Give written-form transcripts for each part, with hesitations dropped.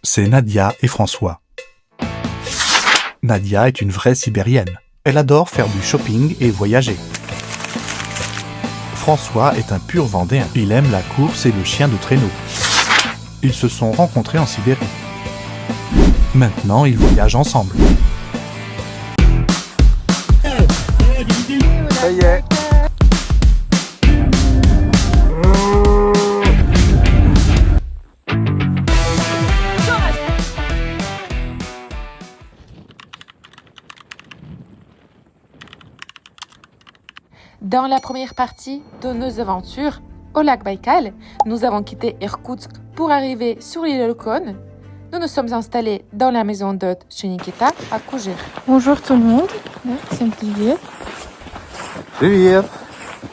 c'est Nadia et François. Nadia est une vraie sibérienne. Elle adore faire du shopping et voyager. François est un pur Vendéen. Il aime la course et le chien de traîneau. Ils se sont rencontrés en Sibérie. Maintenant, ils voyagent ensemble. Ça y est. Dans la première partie de nos aventures au lac Baïkal, nous avons quitté Irkoutsk pour arriver sur l'île Olkhon. Nous nous sommes installés dans la maison d'hôte chez Nikita à Kougir. Bonjour tout le monde, c'est Olivier. Привет.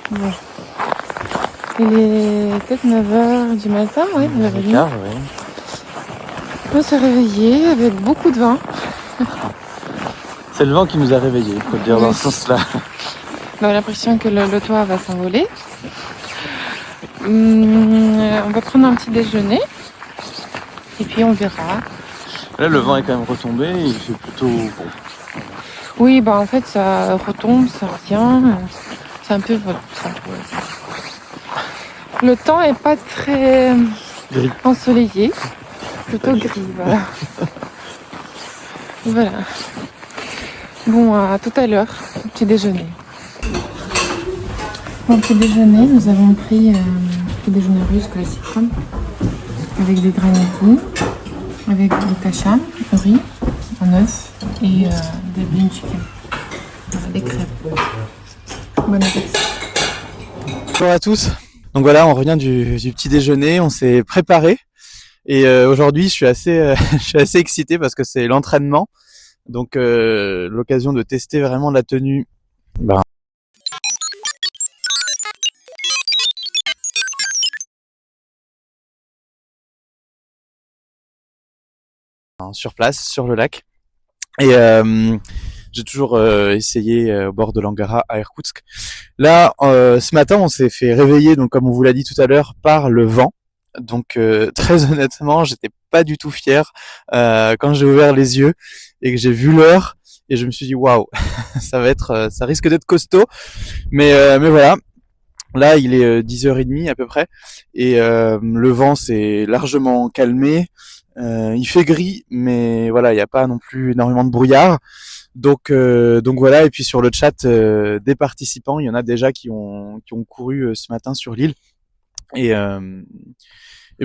Bon. Il est peut-être 9h du matin, oui, 9h30. Oui. On s'est réveillé avec beaucoup de vent. C'est le vent qui nous a réveillés, il faut le dire dans ce sens-là. On a l'impression que le toit va s'envoler. On va prendre un petit déjeuner et puis on verra. Là, le vent est quand même retombé, il fait plutôt bon. Oui, bah en fait ça retombe, ça revient. C'est un peu voilà. Le temps est pas très Gris. ensoleillé, plutôt gris, voilà. Voilà. Bon, à tout à l'heure, petit déjeuner. Pour le petit déjeuner, nous avons pris un petit déjeuner russe classique, avec des graniti, avec du kacham, du riz, un œuf et des bean chicken. Voilà, des crêpes. Bon appétit. Bonjour à tous. Donc voilà, on revient du petit déjeuner, on s'est préparé. Et aujourd'hui, je suis assez excité parce que c'est l'entraînement. Donc l'occasion de tester vraiment la tenue. Sur place, sur le lac. Et j'ai toujours essayé au bord de l'Angara à Irkoutsk. Là, ce matin, on s'est fait réveiller, donc comme on vous l'a dit tout à l'heure, par le vent. Donc très honnêtement, j'étais pas du tout fier quand j'ai ouvert les yeux et que j'ai vu l'heure et je me suis dit waouh, ça risque d'être costaud. Mais voilà. Là, il est 10h30 à peu près et le vent s'est largement calmé. Il fait gris, mais voilà, il n'y a pas non plus énormément de brouillard. Donc voilà. Et puis sur le chat des participants, il y en a déjà qui ont couru ce matin sur l'île et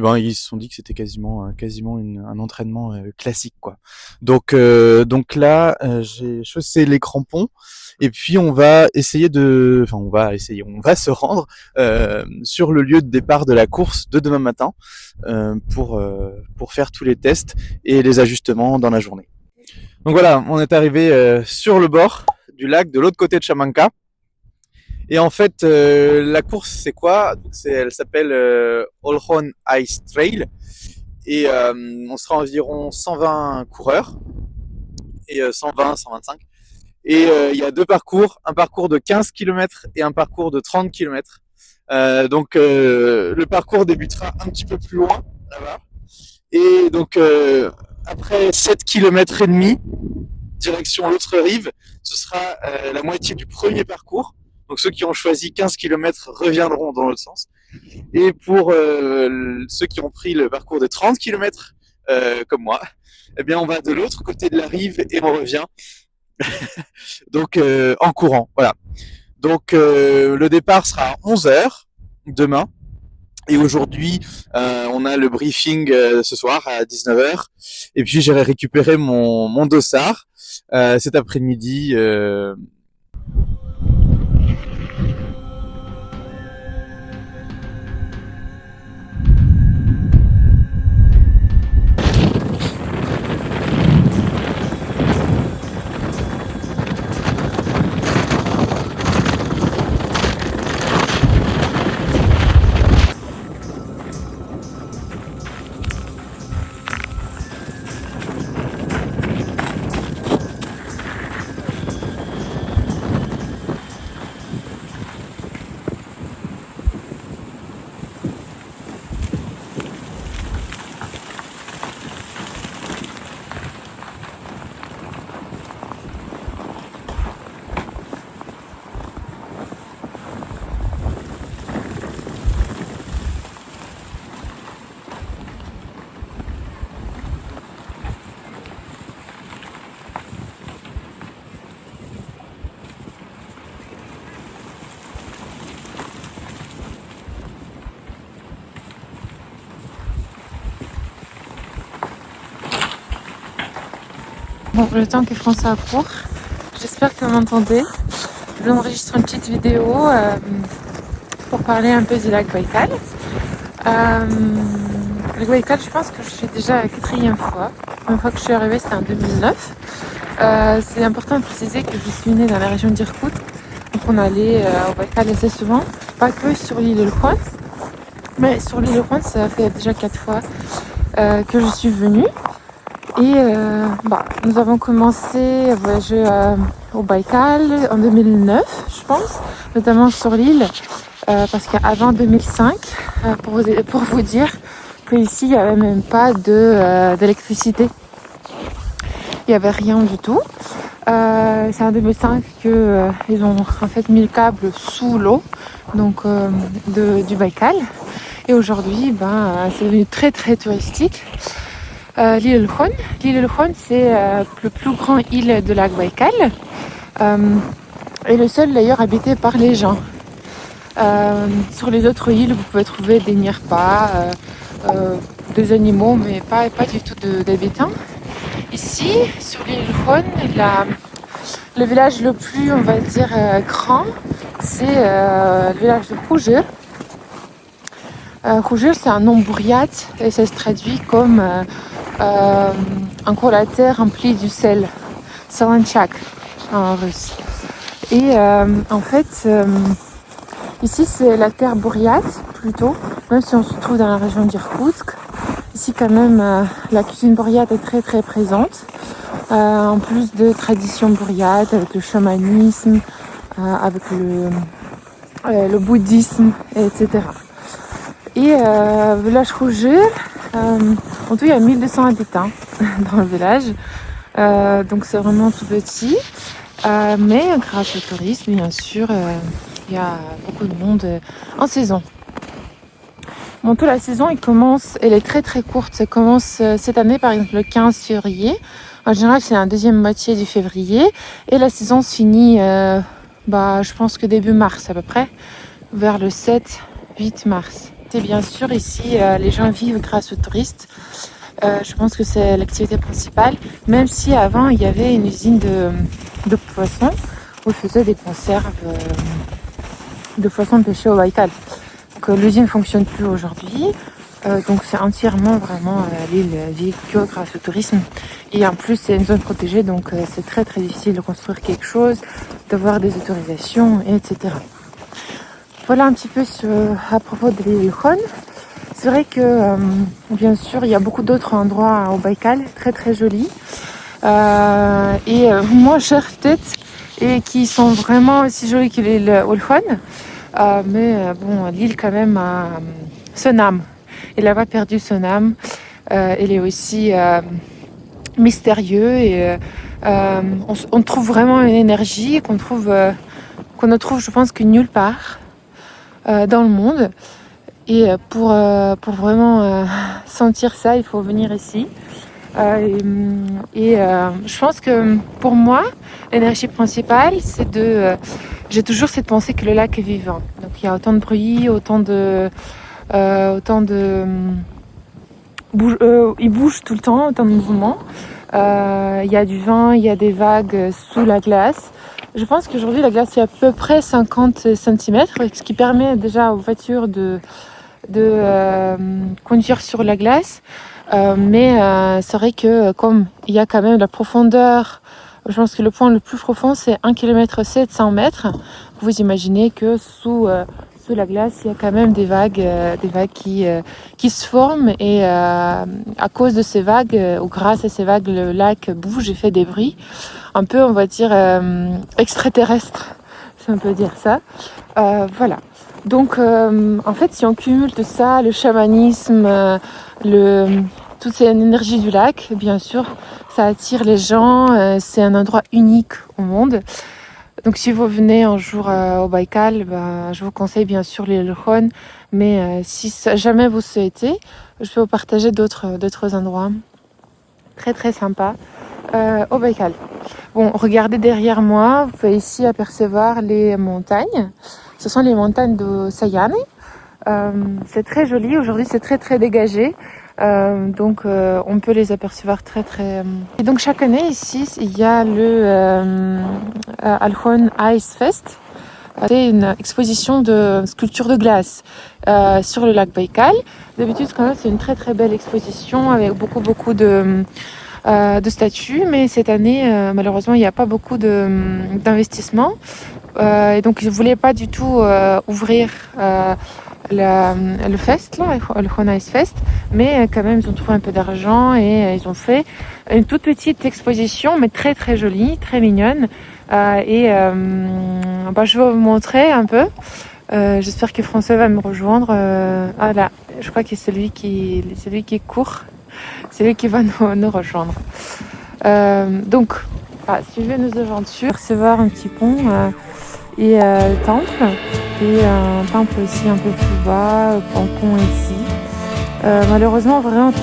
ben ils se sont dit que c'était quasiment un entraînement classique quoi. Donc là j'ai chaussé les crampons et puis on va se rendre sur le lieu de départ de la course de demain matin pour faire tous les tests et les ajustements dans la journée. Donc voilà, on est arrivé sur le bord du lac de l'autre côté de Chamanka. Et en fait, la course, c'est quoi? Elle s'appelle Olkhon Ice Trail. Et on sera environ 120 coureurs. Et 120, 125. Et il y a deux parcours. Un parcours de 15 km et un parcours de 30 km. Donc, le parcours débutera un petit peu plus loin, là-bas. Et donc, après 7 km et demi, direction l'autre rive, ce sera la moitié du premier parcours. Donc ceux qui ont choisi 15 km reviendront dans l'autre sens. Et pour ceux qui ont pris le parcours de 30 km, comme moi, eh bien on va de l'autre côté de la rive et on revient. Donc en courant, voilà. Donc le départ sera à 11h demain. Et aujourd'hui, on a le briefing ce soir à 19h. Et puis j'irai récupérer mon dossard cet après-midi. Bon, le temps que François court, j'espère que vous m'entendez. Je vous enregistre une petite vidéo pour parler un peu du lac Baïkal. Le Baïkal, je pense que je suis déjà la 4e fois. La première fois que je suis arrivée, c'était en 2009. C'est important de préciser que je suis née dans la région d'Irkoutsk. Donc on allait au Baïkal assez souvent, pas que sur l'île Olkhon, mais sur l'île Olkhon, ça fait déjà 4 fois que je suis venue. Et nous avons commencé à voyager au Baïkal en 2009, je pense, notamment sur l'île, parce qu'avant 2005, pour vous dire qu'ici, il n'y avait même pas d'électricité. Il n'y avait rien du tout. C'est en 2005 qu'ils ont en fait mis le câble sous l'eau, donc du Baïkal. Et aujourd'hui, c'est devenu très très touristique. L'île Olkhon. L'île Olkhon, c'est le plus grand île de lac Baïkal et le seul d'ailleurs habité par les gens. Sur les autres îles, vous pouvez trouver des nierpas, des animaux, mais pas du tout d'habitants. Ici, sur l'île Olkhon, le village le plus, on va dire, grand, c'est le village de Khoujir. Khoujir, c'est un nom bouriate et ça se traduit comme en gros la terre remplie du sel, salanchak en russe. Et en fait, ici c'est la terre bouriate plutôt, même si on se trouve dans la région d'Irkoutsk. Ici quand même la cuisine bouriate est très très présente, en plus de traditions bouriates avec le chamanisme, avec le bouddhisme, etc. Et village Khoujir, en tout il y a 1200 habitants dans le village, donc c'est vraiment tout petit, mais grâce au tourisme bien sûr, il y a beaucoup de monde en saison. Bon, toute la saison elle est très très courte, ça commence cette année par exemple le 15 février, en général c'est la deuxième moitié du février, et la saison se finit je pense que début mars à peu près, vers le 7-8 mars. Et bien sûr, ici, les gens vivent grâce aux touristes. Je pense que c'est l'activité principale. Même si avant, il y avait une usine de poissons où ils faisaient des conserves de poissons pêchés au Baïkal. Donc l'usine ne fonctionne plus aujourd'hui. Donc c'est entièrement vraiment l'île vit que grâce au tourisme. Et en plus, c'est une zone protégée, donc c'est très très difficile de construire quelque chose, d'avoir des autorisations, etc. Voilà un petit peu à propos de l'île Olkhon. C'est vrai que, bien sûr, il y a beaucoup d'autres endroits au Baïkal, très très jolis, et moins chers peut-être, et qui sont vraiment aussi jolis que l'île Olkhon. Mais l'île quand même a son âme. Elle n'a pas perdu son âme. Elle est aussi mystérieuse et on trouve vraiment une énergie qu'on ne trouve, je pense, que nulle part dans le monde. Et pour vraiment sentir ça, il faut venir ici. Je pense que pour moi, l'énergie principale, c'est j'ai toujours cette pensée que le lac est vivant. Donc il y a autant de bruit, il bouge tout le temps, autant de mouvements. Il y a du vent, il y a des vagues sous la glace. Je pense qu'aujourd'hui, la glace est à peu près 50 cm, ce qui permet déjà aux voitures de conduire sur la glace. Mais c'est vrai que comme il y a quand même la profondeur, je pense que le point le plus profond, c'est 1 km 700 mètres. Vous imaginez que sous la glace, il y a quand même des vagues qui se forment et à cause de ces vagues, ou grâce à ces vagues, le lac bouge et fait des bruits un peu, on va dire, extraterrestres, si on peut dire ça. Voilà. Donc, en fait, si on cumule tout ça, le chamanisme, toute cette énergie du lac, bien sûr, ça attire les gens. C'est un endroit unique au monde. Donc si vous venez un jour au Baïkal, je vous conseille bien sûr l'île Olkhon, mais si jamais vous souhaitez, je peux vous partager d'autres endroits très très sympas au Baïkal. Bon, regardez derrière moi, vous pouvez ici apercevoir les montagnes. Ce sont les montagnes de Sayane. C'est très joli, aujourd'hui c'est très très dégagé. Donc on peut les apercevoir très très... Et donc chaque année ici, il y a le Alhon Ice Fest. C'est une exposition de sculptures de glace sur le lac Baïkal. D'habitude, quand même, c'est une très très belle exposition avec beaucoup de statues. Mais cette année, malheureusement, il n'y a pas beaucoup d'investissement. Et donc, je ne voulais pas du tout ouvrir le fest, là, le Hon Ice Fest. Mais quand même, ils ont trouvé un peu d'argent et ils ont fait une toute petite exposition, mais très très jolie, très mignonne. Je vais vous montrer un peu. J'espère que François va me rejoindre. Ah là, je crois que c'est celui qui court. C'est lui qui va nous rejoindre. Suivez nos aventures. Recevoir un petit pont et temple. Et un temple aussi un peu plus bas, un pont ici. Malheureusement, vraiment tout.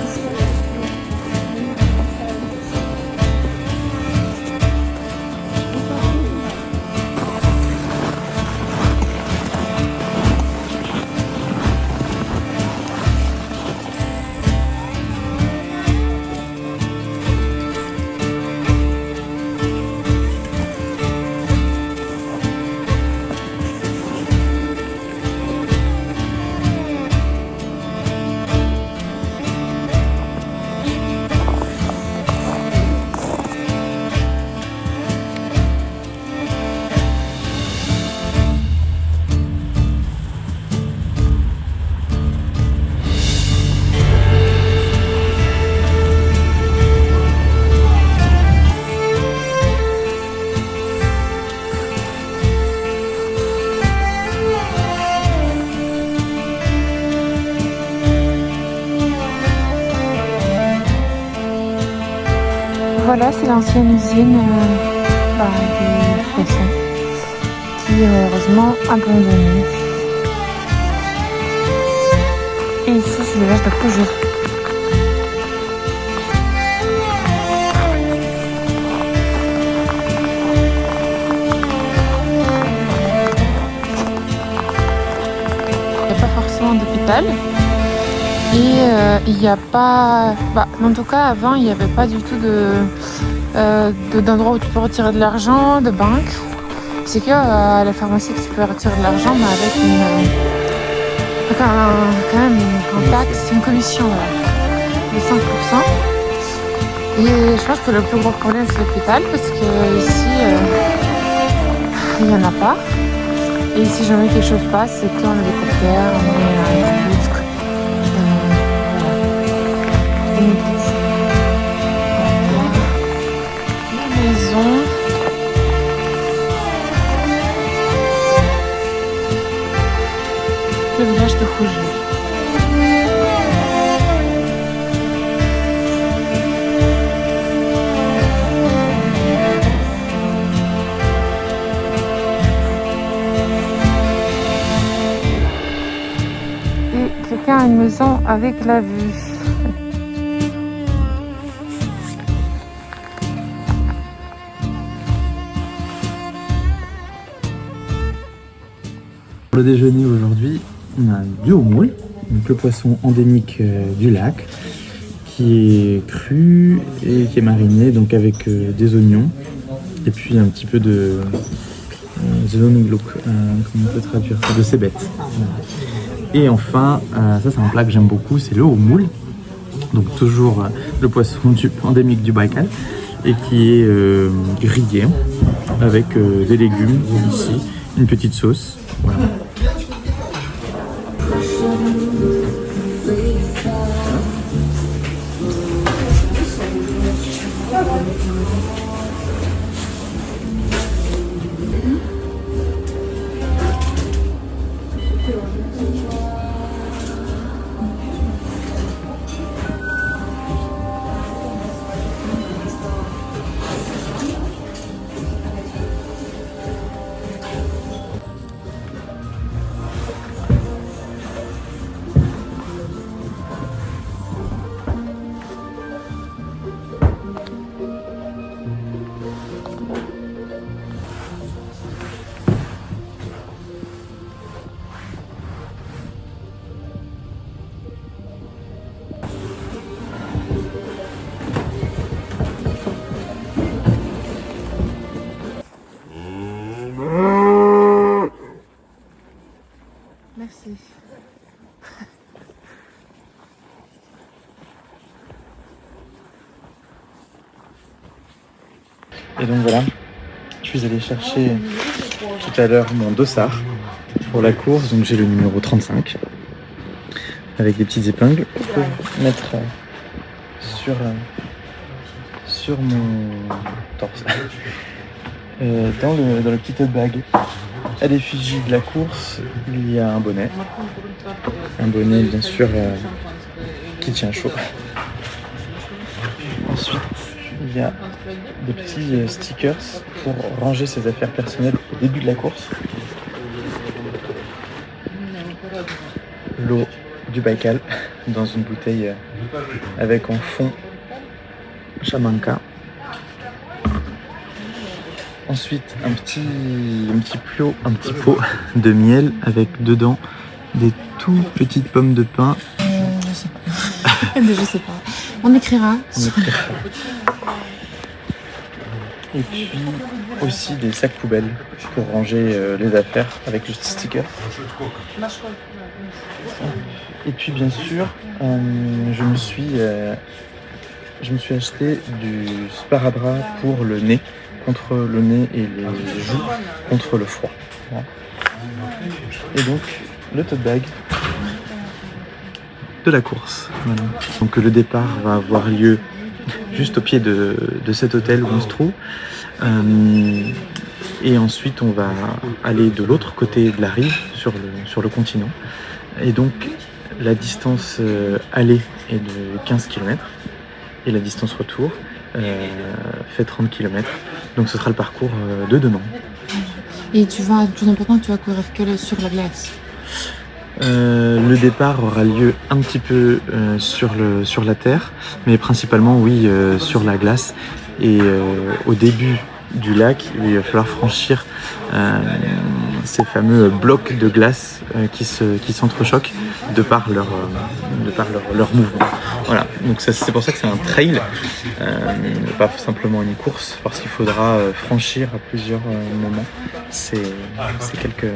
Voilà, c'est l'ancienne usine des poissons qui est malheureusement abandonnée. Et ici, c'est le village de Cougé. Il n'y a pas forcément d'hôpital. Et il n'y a pas... en tout cas, avant, il n'y avait pas du tout d'endroit où tu peux retirer de l'argent, de banque. C'est qu'à la pharmacie que tu peux retirer de l'argent, mais avec quand même une taxe, une commission de 5%. Et je pense que le plus gros problème, c'est l'hôpital, parce que ici, il n'y en a pas. Et si jamais quelque chose passe, c'est qu'en hélicoptère, la maison. Le village de Rouget. Et quelqu'un a une maison avec la vue. Pour le déjeuner aujourd'hui, on a du houmous, donc le poisson endémique du lac, qui est cru et qui est mariné donc avec des oignons et puis un petit peu de zelonuglouk, comment on peut traduire ça, de cébette. Et enfin, ça c'est un plat que j'aime beaucoup, c'est le houmous, donc toujours le poisson endémique du Baïkal et qui est grillé avec des légumes ici, une petite sauce. Voilà. Et donc voilà, je suis allé chercher tout à l'heure mon dossard pour la course. Donc j'ai le numéro 35 avec des petites épingles pour mettre sur mon torse. Dans le petit tote bag à l'effigie de la course, il y a un bonnet. Un bonnet bien sûr qui tient chaud. Ensuite, il y a des petits stickers pour ranger ses affaires personnelles au début de la course. L'eau du Baïkal dans une bouteille avec en fond Chamanka. Ensuite, un petit pot de miel avec dedans des toutes petites pommes de pin. Je sais pas. Je sais pas. On écrira. Et puis aussi des sacs poubelles pour ranger les affaires avec le sticker. Et puis bien sûr, je me suis acheté du sparadrap pour le nez, contre le nez et les joues, contre le froid. Voilà. Et donc le tote bag de la course. Voilà. Donc le départ va avoir lieu juste au pied de cet hôtel où on se trouve. Et ensuite on va aller de l'autre côté de la rive, sur le continent. Et donc la distance aller est de 15 km et la distance retour fait 30 km. Donc ce sera le parcours de demain. Et le plus important, tu vas courir que sur la glace. Le départ aura lieu un petit peu sur la terre, mais principalement oui sur la glace. Et au début du lac, il va falloir franchir ces fameux blocs de glace qui s'entrechoquent de par leur mouvement. Voilà, donc c'est pour ça que c'est un trail, pas simplement une course, parce qu'il faudra franchir à plusieurs moments ces quelques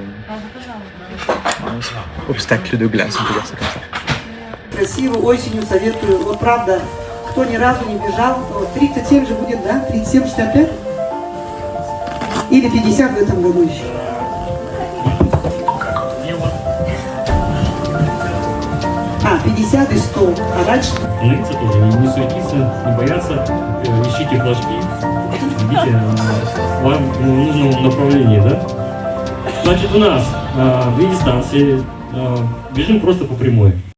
obstacles de glace, on peut dire ça comme ça. Красиво, осенью советую. Вот правда, кто ни разу не бежал, 37 же будет, да? 37, 65? Или 50 в этом году еще? А, 50 и 100. А дальше? Становиться тоже, не суетиться, не бояться, ищите флажки, идите в своем нужном направлении, да? Значит, у нас 2 дистанции, бежим просто по прямой.